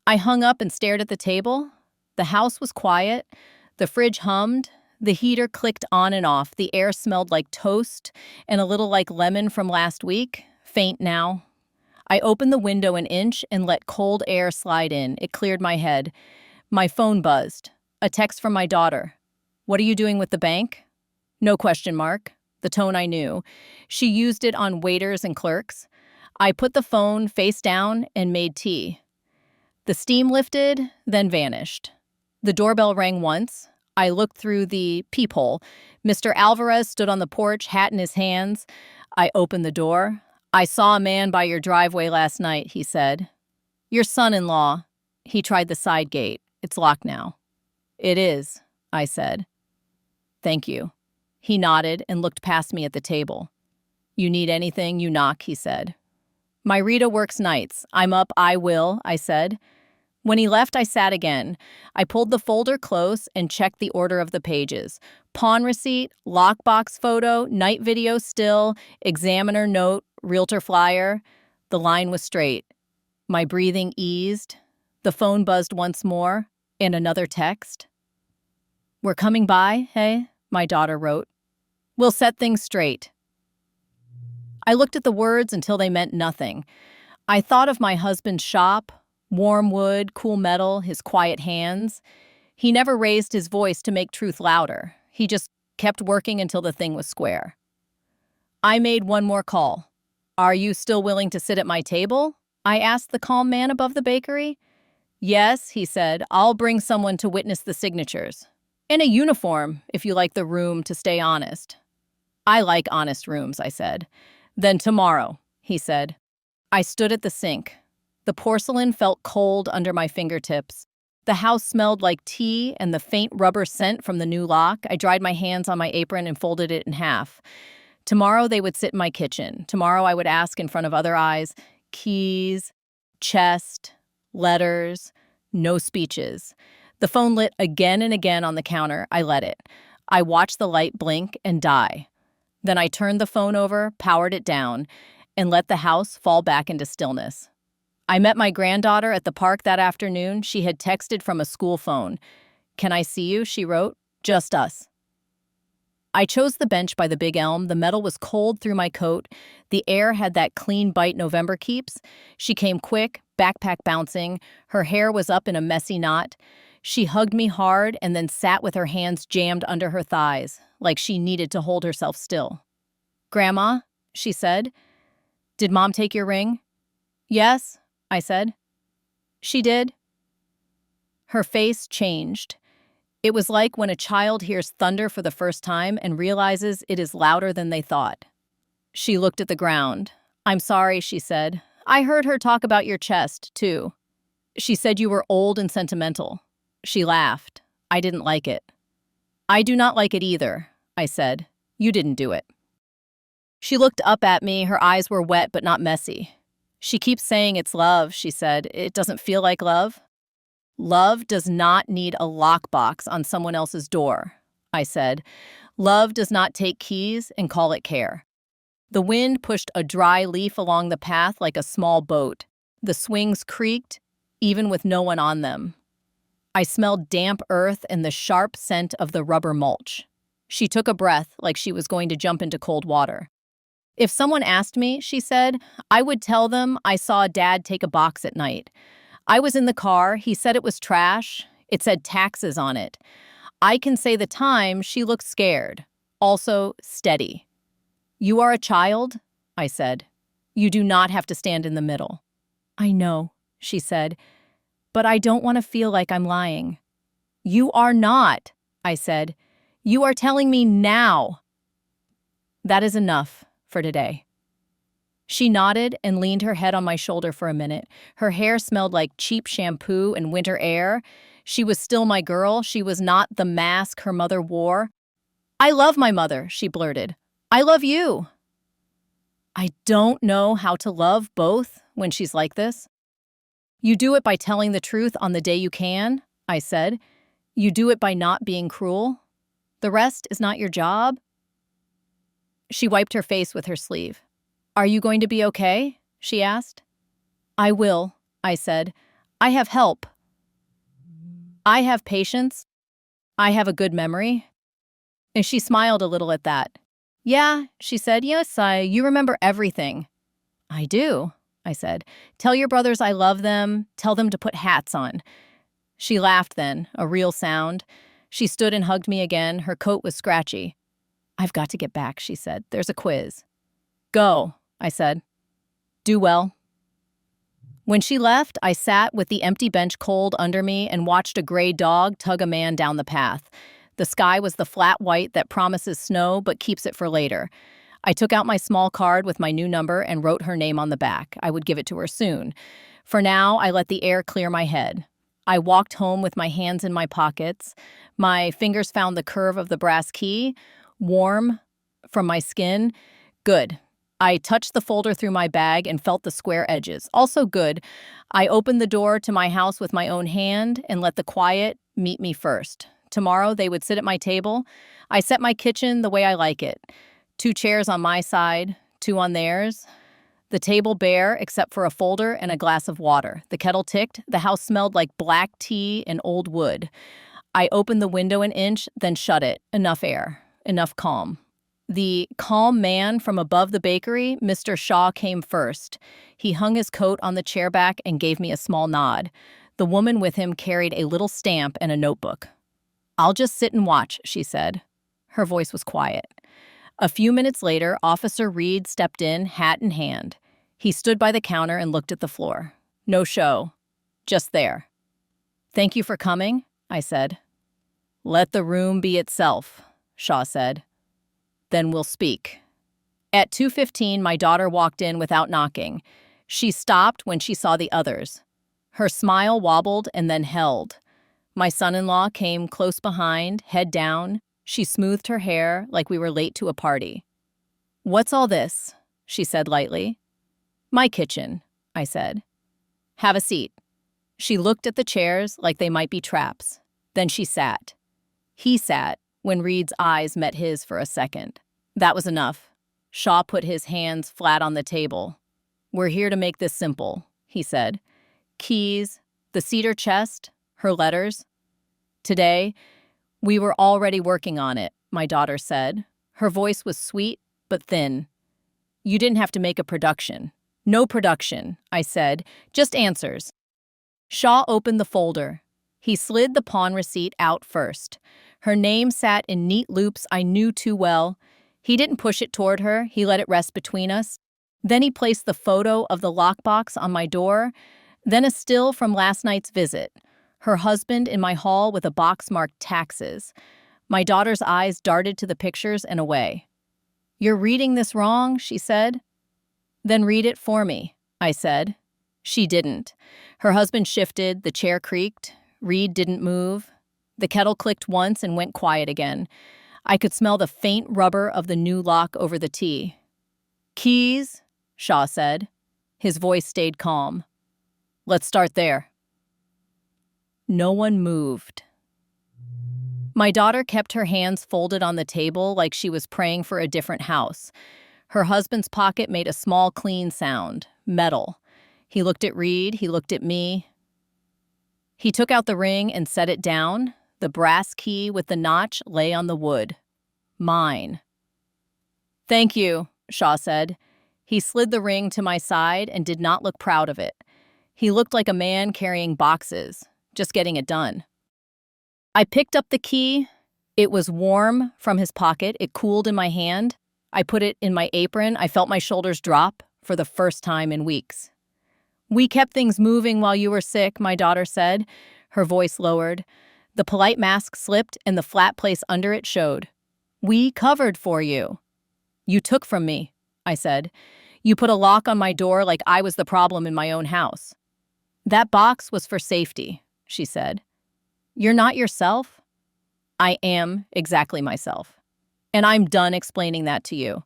I hung up and stared at the table. The house was quiet. The fridge hummed. The heater clicked on and off. The air smelled like toast and a little like lemon from last week, faint now. I opened the window an inch and let cold air slide in. It cleared my head. My phone buzzed. A text from my daughter. What are you doing with the bank? No question mark. The tone I knew. She used it on waiters and clerks. I put the phone face down and made tea. The steam lifted, then vanished. The doorbell rang once. I looked through the peephole. Mr. Alvarez stood on the porch, hat in his hands. I opened the door. I saw a man by your driveway last night, he said. Your son-in-law. He tried the side gate. It's locked now. It is, I said. Thank you. He nodded and looked past me at the table. You need anything, you knock, he said. My Rita works nights. I'm up, I will, I said. When he left, I sat again. I pulled the folder close and checked the order of the pages. Pawn receipt, lockbox photo, night video still, examiner note, realtor flyer. The line was straight. My breathing eased. The phone buzzed once more, and another text. We're coming by, hey? My daughter wrote. We'll set things straight. I looked at the words until they meant nothing. I thought of my husband's shop, warm wood, cool metal, his quiet hands. He never raised his voice to make truth louder. He just kept working until the thing was square. I made one more call. Are you still willing to sit at my table? I asked the calm man above the bakery. Yes, he said. I'll bring someone to witness the signatures. In a uniform, if you like the room to stay honest. I like honest rooms, I said. Then tomorrow, he said. I stood at the sink. The porcelain felt cold under my fingertips. The house smelled like tea and the faint rubber scent from the new lock. I dried my hands on my apron and folded it in half. Tomorrow they would sit in my kitchen. Tomorrow I would ask in front of other eyes, keys, chest, letters, no speeches. The phone lit again and again on the counter. I let it. I watched the light blink and die. Then I turned the phone over, powered it down, and let the house fall back into stillness. I met my granddaughter at the park that afternoon. She had texted from a school phone. Can I see you? She wrote. Just us. I chose the bench by the big elm. The metal was cold through my coat. The air had that clean bite November keeps. She came quick, backpack bouncing. Her hair was up in a messy knot. She hugged me hard and then sat with her hands jammed under her thighs, like she needed to hold herself still. Grandma, she said, did Mom take your ring? Yes, I said. She did. Her face changed. It was like when a child hears thunder for the first time and realizes it is louder than they thought. She looked at the ground. I'm sorry, she said. I heard her talk about your chest, too. She said you were old and sentimental. She laughed. I didn't like it. I do not like it either, I said. You didn't do it. She looked up at me. Her eyes were wet but not messy. She keeps saying it's love, she said. It doesn't feel like love. Love does not need a lockbox on someone else's door, I said. Love does not take keys and call it care. The wind pushed a dry leaf along the path like a small boat. The swings creaked, even with no one on them. I smelled damp earth and the sharp scent of the rubber mulch. She took a breath like she was going to jump into cold water. If someone asked me, she said, I would tell them I saw Dad take a box at night. I was in the car. He said it was trash. It said taxes on it. I can say the time she looked scared, also steady. You are a child, I said. You do not have to stand in the middle. I know, she said, but I don't want to feel like I'm lying. You are not, I said. You are telling me now. That is enough for today. She nodded and leaned her head on my shoulder for a minute. Her hair smelled like cheap shampoo and winter air. She was still my girl. She was not the mask her mother wore. I love my mother, she blurted. I love you. I don't know how to love both when she's like this. You do it by telling the truth on the day you can, I said. You do it by not being cruel. The rest is not your job. She wiped her face with her sleeve. Are you going to be okay? She asked. I will, I said. I have help. I have patience. I have a good memory. And she smiled a little at that. Yeah, she said. Yes, you remember everything. I do, I said. Tell your brothers I love them. Tell them to put hats on. She laughed then, a real sound. She stood and hugged me again. Her coat was scratchy. I've got to get back, she said. There's a quiz. Go, I said. Do well. When she left, I sat with the empty bench cold under me and watched a gray dog tug a man down the path. The sky was the flat white that promises snow but keeps it for later. I took out my small card with my new number and wrote her name on the back. I would give it to her soon. For now, I let the air clear my head. I walked home with my hands in my pockets. My fingers found the curve of the brass key, warm from my skin. Good. I touched the folder through my bag and felt the square edges. Also good. I opened the door to my house with my own hand and let the quiet meet me first. Tomorrow they would sit at my table. I set my kitchen the way I like it. 2 chairs on my side, 2 on theirs. The table bare except for a folder and a glass of water. The kettle ticked. The house smelled like black tea and old wood. I opened the window an inch, then shut it. Enough air. Enough calm. The calm man from above the bakery, Mr. Shaw, came first. He hung his coat on the chair back and gave me a small nod. The woman with him carried a little stamp and a notebook. I'll just sit and watch, she said. Her voice was quiet. A few minutes later, Officer Reed stepped in, hat in hand. He stood by the counter and looked at the floor. No show. Just there. Thank you for coming, I said. Let the room be itself, Shaw said. Then we'll speak. At 2:15, my daughter walked in without knocking. She stopped when she saw the others. Her smile wobbled and then held. My son-in-law came close behind, head down. She smoothed her hair like we were late to a party. What's all this? She said lightly. My kitchen, I said. Have a seat. She looked at the chairs like they might be traps. Then she sat. He sat when Reed's eyes met his for a second. That was enough. Shaw put his hands flat on the table. We're here to make this simple, he said. Keys, the cedar chest, her letters. Today, we were already working on it, my daughter said. Her voice was sweet but thin. You didn't have to make a production. No production, I said. Just answers. Shaw opened the folder. He slid the pawn receipt out first. Her name sat in neat loops I knew too well. He didn't push it toward her. He let it rest between us. Then he placed the photo of the lockbox on my door. Then a still from last night's visit. Her husband in my hall with a box marked taxes. My daughter's eyes darted to the pictures and away. You're reading this wrong, she said. Then read it for me, I said. She didn't. Her husband shifted, the chair creaked. Reed didn't move. The kettle clicked once and went quiet again. I could smell the faint rubber of the new lock over the tea. Keys, Shaw said. His voice stayed calm. Let's start there. No one moved. My daughter kept her hands folded on the table like she was praying for a different house. Her husband's pocket made a small, clean sound. Metal. He looked at Reed. He looked at me. He took out the ring and set it down. The brass key with the notch lay on the wood. Mine. Thank you, Shaw said. He slid the ring to my side and did not look proud of it. He looked like a man carrying boxes, just getting it done. I picked up the key. It was warm from his pocket. It cooled in my hand. I put it in my apron. I felt my shoulders drop for the first time in weeks. We kept things moving while you were sick, my daughter said. Her voice lowered. The polite mask slipped and the flat place under it showed. We covered for you. You took from me, I said. You put a lock on my door like I was the problem in my own house. That box was for safety, she said. You're not yourself? I am exactly myself. And I'm done explaining that to you.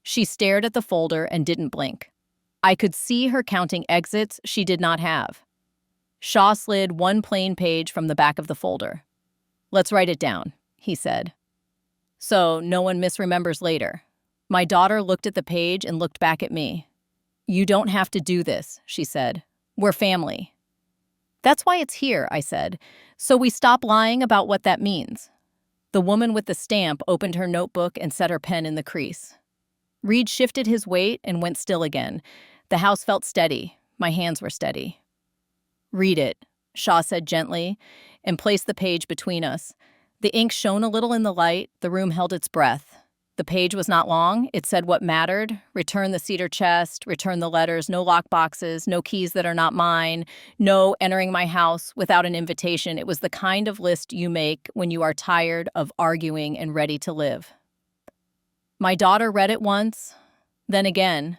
She stared at the folder and didn't blink. I could see her counting exits she did not have. Shaw slid one plain page from the back of the folder. "Let's write it down," he said, "so no one misremembers later." My daughter looked at the page and looked back at me. "You don't have to do this," she said. "We're family." "That's why it's here," I said, "so we stop lying about what that means." The woman with the stamp opened her notebook and set her pen in the crease. Reed shifted his weight and went still again. The house felt steady. My hands were steady. "Read it," Shaw said gently, and placed the page between us. The ink shone a little in the light. The room held its breath. The page was not long. It said what mattered. Return the cedar chest, return the letters, no lock boxes, no keys that are not mine, no entering my house without an invitation. It was the kind of list you make when you are tired of arguing and ready to live. My daughter read it once, then again.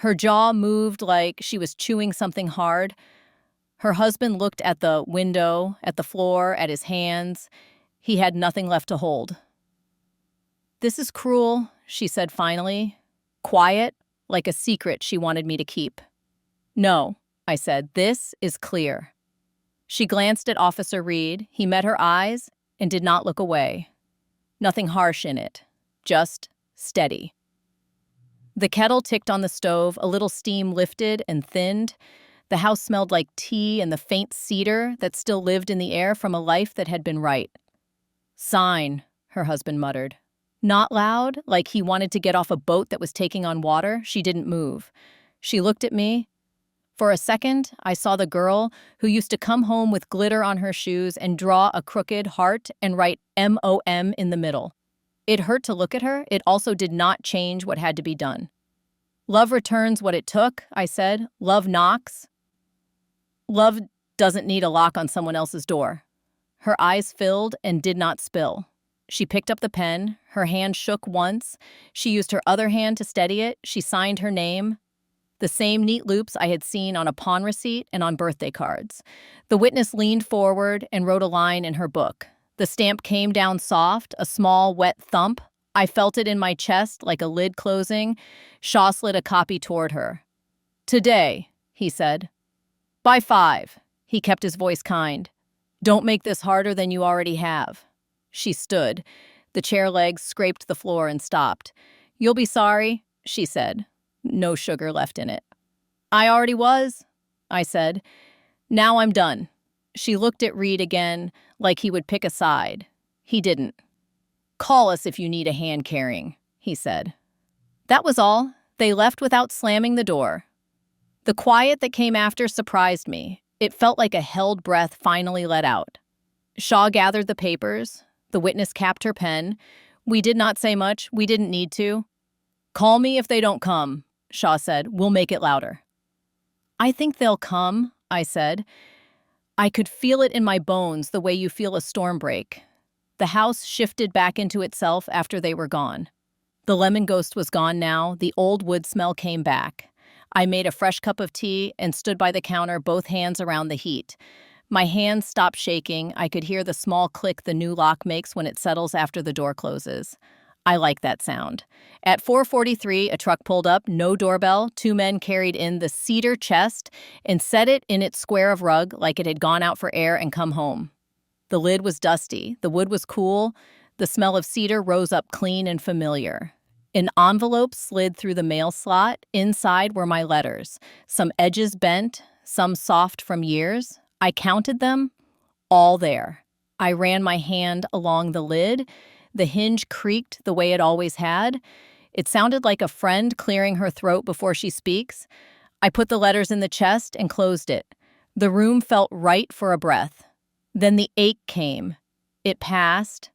Her jaw moved like she was chewing something hard. Her husband looked at the window, at the floor, at his hands. He had nothing left to hold. "This is cruel," she said finally, quiet, like a secret she wanted me to keep. "No," I said, "this is clear." She glanced at Officer Reed. He met her eyes and did not look away. Nothing harsh in it, just steady. The kettle ticked on the stove, a little steam lifted and thinned. The house smelled like tea and the faint cedar that still lived in the air from a life that had been right. "Sign," her husband muttered. Not loud, like he wanted to get off a boat that was taking on water. She didn't move. She looked at me. For a second, I saw the girl who used to come home with glitter on her shoes and draw a crooked heart and write MOM in the middle. It hurt to look at her. It also did not change what had to be done. "Love returns what it took," I said. "Love knocks. Love doesn't need a lock on someone else's door." Her eyes filled and did not spill. She picked up the pen. Her hand shook once. She used her other hand to steady it. She signed her name. The same neat loops I had seen on a pawn receipt and on birthday cards. The witness leaned forward and wrote a line in her book. The stamp came down soft, a small, wet thump. I felt it in my chest like a lid closing. Shaw slid a copy toward her. "Today," he said. "By 5. He kept his voice kind. "Don't make this harder than you already have." She stood. The chair legs scraped the floor and stopped. "You'll be sorry," she said. No sugar left in it. "I already was," I said. "Now I'm done." She looked at Reed again, like he would pick a side. He didn't. "Call us if you need a hand carrying," he said. That was all. They left without slamming the door. The quiet that came after surprised me. It felt like a held breath finally let out. Shaw gathered the papers. The witness capped her pen. We did not say much. We didn't need to. "Call me if they don't come," Shaw said. "We'll make it louder." "I think they'll come," I said. I could feel it in my bones the way you feel a storm break. The house shifted back into itself after they were gone. The lemon ghost was gone now. The old wood smell came back. I made a fresh cup of tea and stood by the counter, both hands around the heat. My hands stopped shaking. I could hear the small click the new lock makes when it settles after the door closes. I like that sound. At 4:43, a truck pulled up, no doorbell. 2 men carried in the cedar chest and set it in its square of rug like it had gone out for air and come home. The lid was dusty. The wood was cool. The smell of cedar rose up clean and familiar. An envelope slid through the mail slot. Inside were my letters, some edges bent, some soft from years. I counted them, all there. I ran my hand along the lid. The hinge creaked the way it always had. It sounded like a friend clearing her throat before she speaks. I put the letters in the chest and closed it. The room felt right for a breath. Then the ache came. It passed.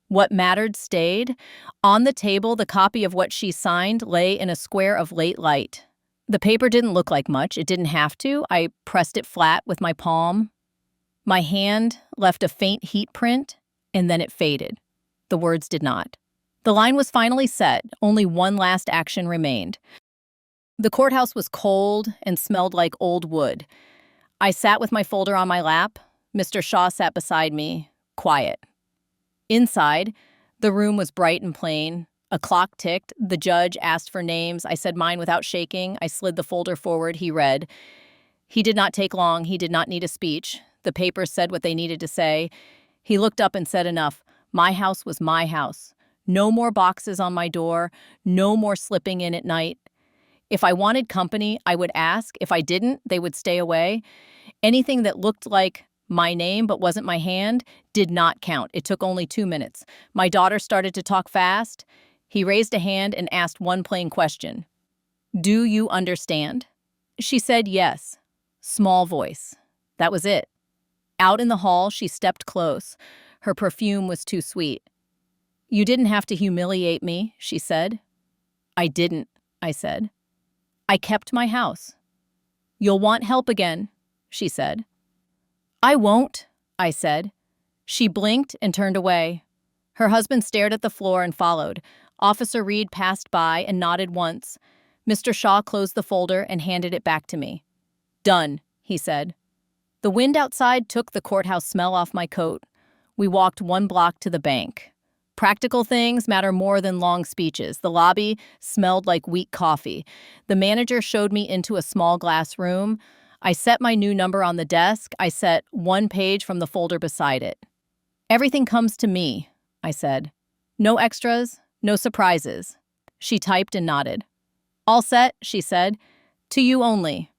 What mattered stayed. On the table, the copy of what she signed lay in a square of late light. The paper didn't look like much. It didn't have to. I pressed it flat with my palm. My hand left a faint heat print, and then it faded. The words did not. The line was finally set. Only one last action remained. The courthouse was cold and smelled like old wood. I sat with my folder on my lap. Mr. Shaw sat beside me, quiet. Inside, the room was bright and plain. A clock ticked. The judge asked for names. I said mine without shaking. I slid the folder forward. He read. He did not take long. He did not need a speech. The papers said what they needed to say. He looked up and said enough. My house was my house. No more boxes on my door. No more slipping in at night. If I wanted company, I would ask. If I didn't, they would stay away. Anything that looked like my name but wasn't my hand did not count. It took only 2 minutes. My daughter started to talk fast. He raised a hand and asked one plain question. Do you understand? She said yes. Small voice. That was it. Out in the hall, she stepped close. Her perfume was too sweet. You didn't have to humiliate me, she said. I didn't, I said. I kept my house. You'll want help again, she said. I won't, I said. She blinked and turned away. Her husband stared at the floor and followed. Officer Reed passed by and nodded once. Mr. Shaw closed the folder and handed it back to me. Done, he said. The wind outside took the courthouse smell off my coat. We walked 1 block to the bank. Practical things matter more than long speeches. The lobby smelled like weak coffee. The manager showed me into a small glass room. I set my new number on the desk. I set 1 page from the folder beside it. Everything comes to me, I said. No extras, no surprises. She typed and nodded. All set, she said. To you only.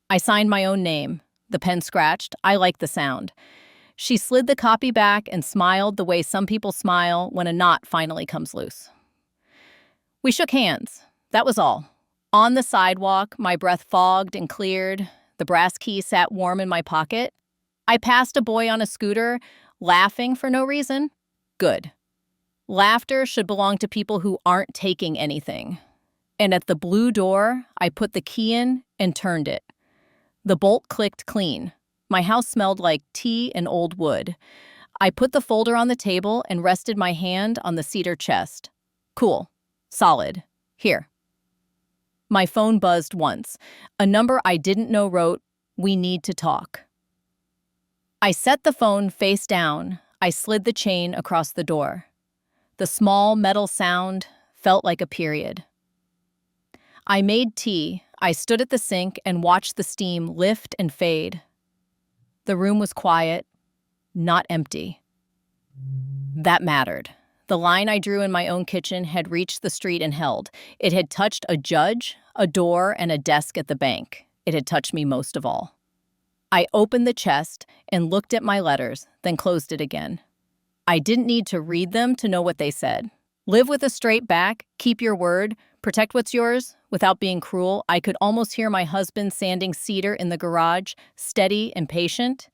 I signed my own name. The pen scratched. I liked the sound. She slid the copy back and smiled the way some people smile when a knot finally comes loose. We shook hands. That was all. On the sidewalk, my breath fogged and cleared. The brass key sat warm in my pocket. I passed a boy on a scooter, laughing for no reason. Good. Laughter should belong to people who aren't taking anything. And at the blue door, I put the key in and turned it. The bolt clicked clean. My house smelled like tea and old wood. I put the folder on the table and rested my hand on the cedar chest. Cool. Solid. Here. My phone buzzed once. A number I didn't know wrote, "We need to talk." I set the phone face down. I slid the chain across the door. The small metal sound felt like a period. I made tea. I stood at the sink and watched the steam lift and fade. The room was quiet, not empty. That mattered. The line I drew in my own kitchen had reached the street and held. It had touched a judge, a door, and a desk at the bank. It had touched me most of all. I opened the chest and looked at my letters, then closed it again. I didn't need to read them to know what they said. Live with a straight back, keep your word, protect what's yours, without being cruel. I could almost hear my husband sanding cedar in the garage, steady and patient.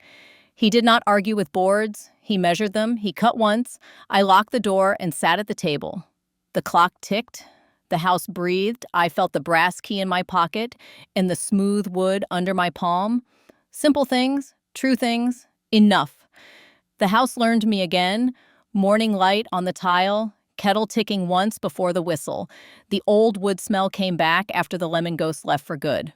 He did not argue with boards. He measured them. He cut once. I locked the door and sat at the table. The clock ticked. The house breathed. I felt the brass key in my pocket and the smooth wood under my palm. Simple things, true things, enough. The house learned me again. Morning light on the tile, kettle ticking once before the whistle. The old wood smell came back after the lemon ghost left for good.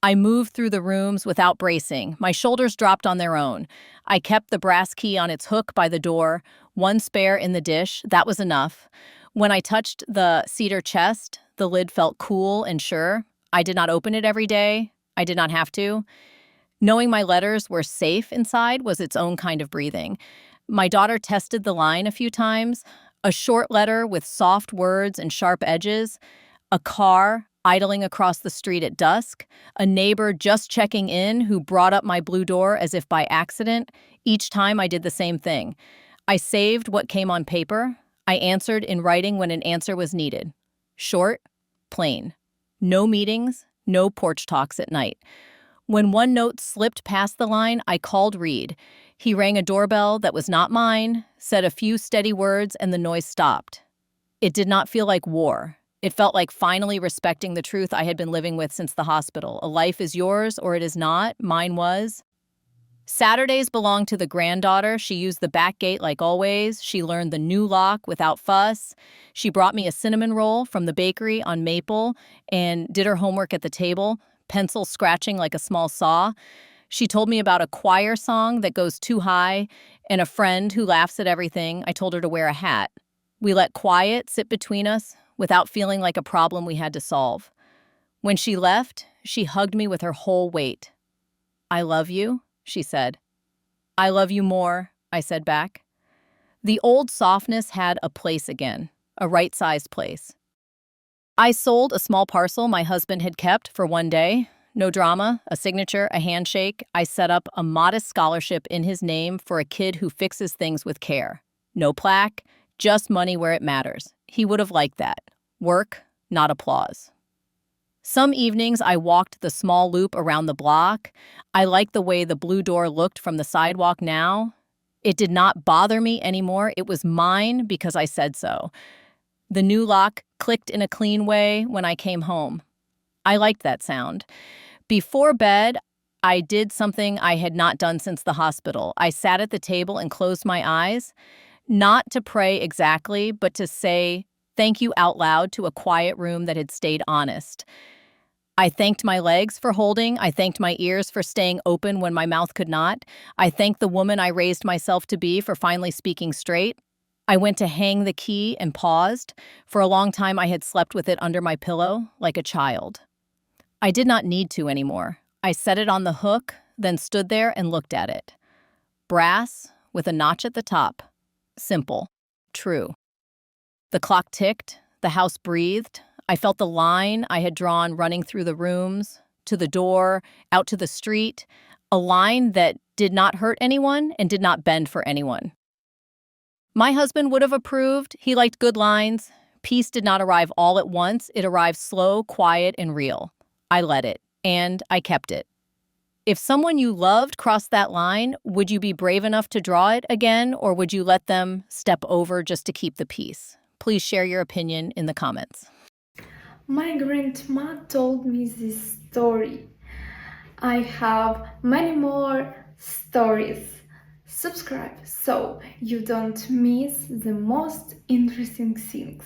I moved through the rooms without bracing. My shoulders dropped on their own. I kept the brass key on its hook by the door, 1 spare in the dish. That was enough. When I touched the cedar chest, the lid felt cool and sure. I did not open it every day. I did not have to. Knowing my letters were safe inside was its own kind of breathing. My daughter tested the line a few times. A short letter with soft words and sharp edges. A car idling across the street at dusk. A neighbor just checking in who brought up my blue door as if by accident. Each time I did the same thing. I saved what came on paper. I answered in writing when an answer was needed. Short, plain. No meetings, no porch talks at night. When one note slipped past the line, I called Reed. He rang a doorbell that was not mine, said a few steady words, and the noise stopped. It did not feel like war. It felt like finally respecting the truth I had been living with since the hospital. A life is yours or it is not. Mine was. Saturdays belonged to the granddaughter. She used the back gate like always. She learned the new lock without fuss. She brought me a cinnamon roll from the bakery on Maple and did her homework at the table, pencil scratching like a small saw. She told me about a choir song that goes too high and a friend who laughs at everything. I told her to wear a hat. We let quiet sit between us without feeling like a problem we had to solve. When she left, she hugged me with her whole weight. "I love you," she said. "I love you more," I said back. The old softness had a place again, a right-sized place. I sold a small parcel my husband had kept for one day. No drama, a signature, a handshake. I set up a modest scholarship in his name for a kid who fixes things with care. No plaque, just money where it matters. He would have liked that. Work, not applause. Some evenings I walked the small loop around the block. I liked the way the blue door looked from the sidewalk now. It did not bother me anymore. It was mine because I said so. The new lock clicked in a clean way when I came home. I liked that sound. Before bed, I did something I had not done since the hospital. I sat at the table and closed my eyes, not to pray exactly, but to say thank you out loud to a quiet room that had stayed honest. I thanked my legs for holding. I thanked my ears for staying open when my mouth could not. I thanked the woman I raised myself to be for finally speaking straight. I went to hang the key and paused. For a long time, I had slept with it under my pillow, like a child. I did not need to anymore. I set it on the hook, then stood there and looked at it. Brass, with a notch at the top. Simple. True. The clock ticked. The house breathed. I felt the line I had drawn running through the rooms, to the door, out to the street, a line that did not hurt anyone and did not bend for anyone. My husband would have approved. He liked good lines. Peace did not arrive all at once. It arrived slow, quiet, and real. I let it, and I kept it. If someone you loved crossed that line, would you be brave enough to draw it again, or would you let them step over just to keep the peace? Please share your opinion in the comments. My grandma told me this story. I have many more stories. Subscribe so you don't miss the most interesting things.